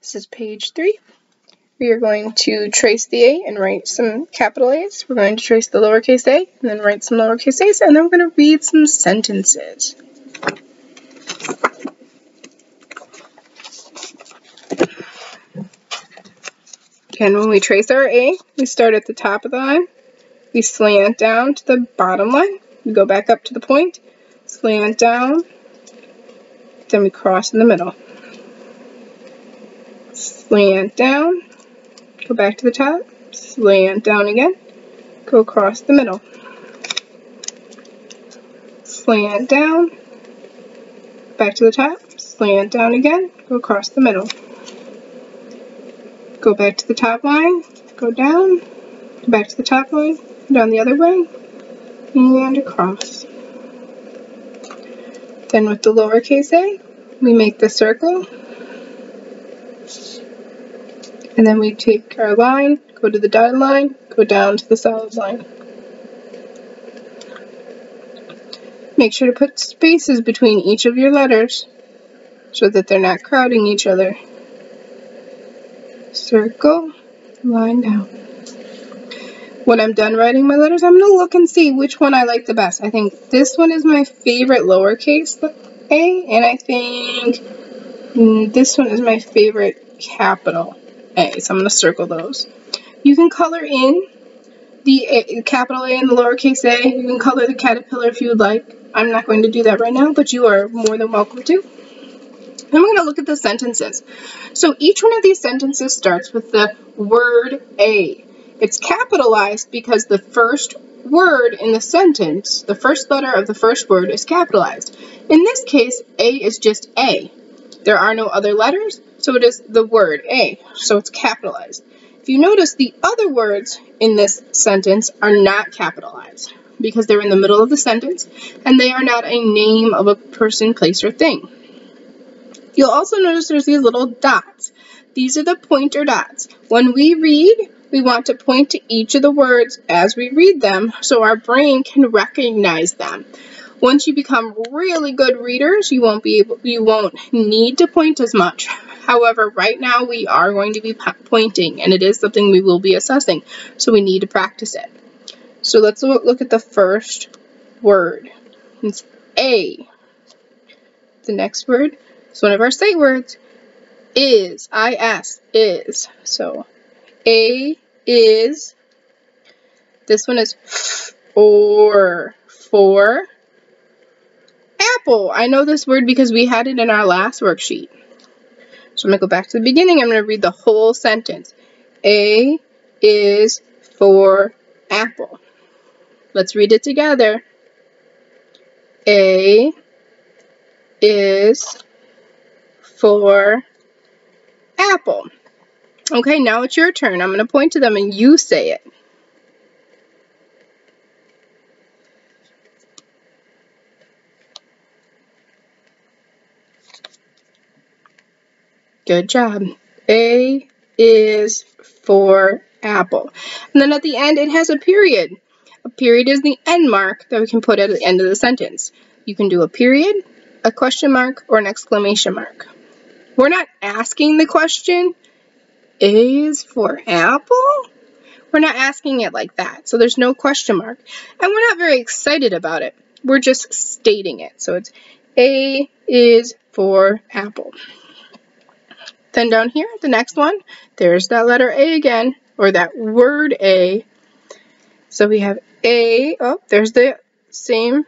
This is page 3. We are going to trace the A and write some capital A's. We're going to trace the lowercase a and then write some lowercase a's, and then we're going to read some sentences. Again, when we trace our A, we start at the top of the line, we slant down to the bottom line, we go back up to the point, slant down, then we cross in the middle. Slant down, go back to the top, slant down again, go across the middle. Slant down, back to the top, slant down again, go across the middle. Go back to the top line, go down, go back to the top line, down the other way, and across. Then with the lowercase a, we make the circle, and then we take our line, go to the dotted line, go down to the solid line. Make sure to put spaces between each of your letters so that they're not crowding each other. Circle, line down. When I'm done writing my letters, I'm going to look and see which one I like the best. I think this one is my favorite lowercase a, and I think this one is my favorite capital A, so I'm going to circle those. You can color in the capital A and the lowercase a. You can color the caterpillar if you would like. I'm not going to do that right now, but you are more than welcome to. Then we're going to look at the sentences. So each one of these sentences starts with the word A. It's capitalized because the first word in the sentence, the first letter of the first word, is capitalized. In this case, A is just A. There are no other letters, so it is the word A, so it's capitalized. If you notice, the other words in this sentence are not capitalized because they're in the middle of the sentence and they are not a name of a person, place, or thing. You'll also notice there's these little dots. These are the pointer dots. When we read, we want to point to each of the words as we read them so our brain can recognize them. Once you become really good readers, you won't need to point as much. However, right now we are going to be pointing, and it is something we will be assessing, so we need to practice it. So let's look at the first word. It's A. The next word is one of our sight words. Is. I-S. Is. So A is. This one is for apple. I know this word because we had it in our last worksheet. So I'm going to go back to the beginning. I'm going to read the whole sentence. A is for apple. Let's read it together. A is for apple. Okay, now it's your turn. I'm going to point to them and you say it. Good job. A is for apple. And then at the end, it has a period. A period is the end mark that we can put at the end of the sentence. You can do a period, a question mark, or an exclamation mark. We're not asking the question, A is for apple? We're not asking it like that, so there's no question mark. And we're not very excited about it. We're just stating it. So it's A is for apple. Then down here, the next one, there's that letter A again, or that word A. So we have A, oh, there's the same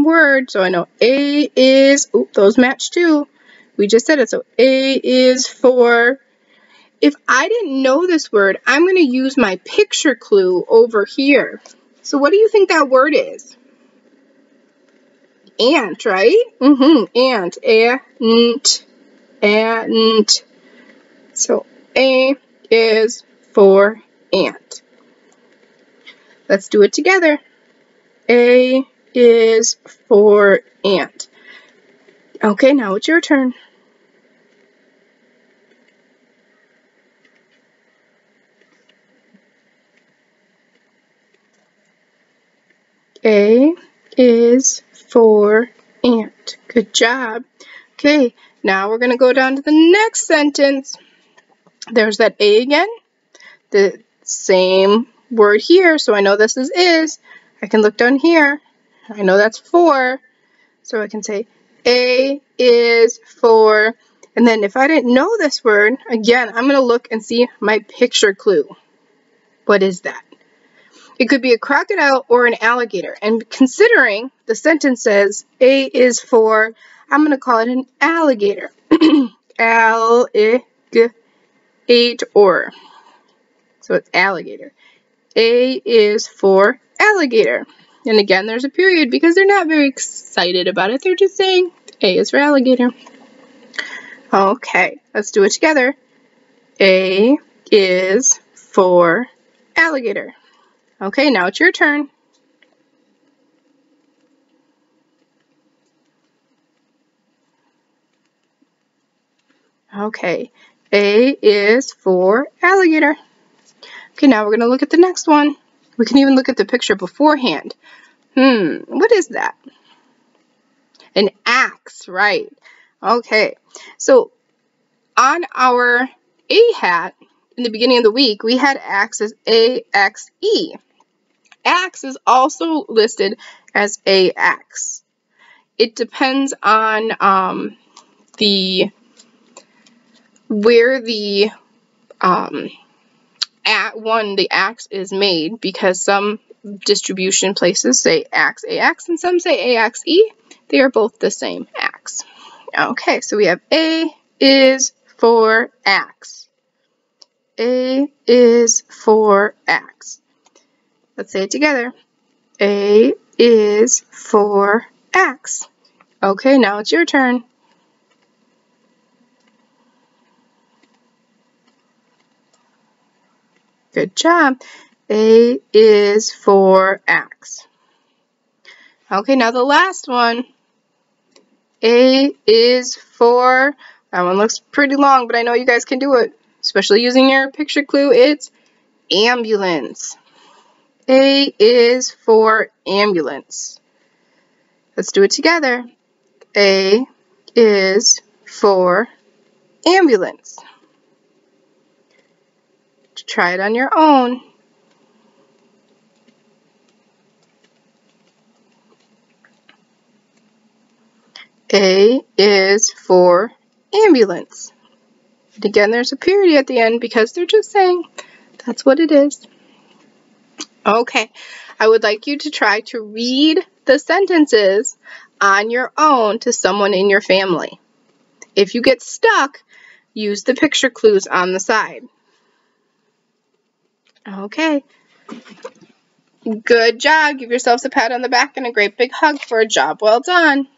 word. So I know A is, oh, those match too. We just said it, so A is for. If I didn't know this word, I'm going to use my picture clue over here. So what do you think that word is? Ant, right? Ant. Ant. So A is for ant. Let's do it together. A is for ant. Okay, now it's your turn. A is for ant. Good job. Okay, now we're going to go down to the next sentence. There's that A again. The same word here, so I know this is. I can look down here. I know that's for. So I can say A is for. And then if I didn't know this word, again, I'm going to look and see my picture clue. What is that? It could be a crocodile or an alligator. And considering the sentence says A is for, I'm going to call it an alligator. Alligator. So it's alligator. A is for alligator. And again, there's a period because they're not very excited about it. They're just saying A is for alligator. Okay, let's do it together. A is for alligator. Okay, now it's your turn. Okay, A is for alligator. Okay, now we're going to look at the next one. We can even look at the picture beforehand. What is that? An axe, right. Okay, so on our A hat, in the beginning of the week, we had axe as A-X-E. Axe is also listed as A-X. It depends on where the the axe is made, because some distribution places say axe AX and some say AXE. They are both the same axe. Okay, so we have A is for axe. A is for axe. Let's say it together. A is for axe. Okay, now it's your turn. Good job. A is for axe. Okay, now the last one. A is for, that one looks pretty long, but I know you guys can do it, especially using your picture clue. It's ambulance. A is for ambulance. Let's do it together. A is for ambulance. Try it on your own. A is for ambulance. And again, there's a period at the end because they're just saying that's what it is. Okay, I would like you to try to read the sentences on your own to someone in your family. If you get stuck, use the picture clues on the side. Okay. Good job. Give yourselves a pat on the back and a great big hug for a job well done.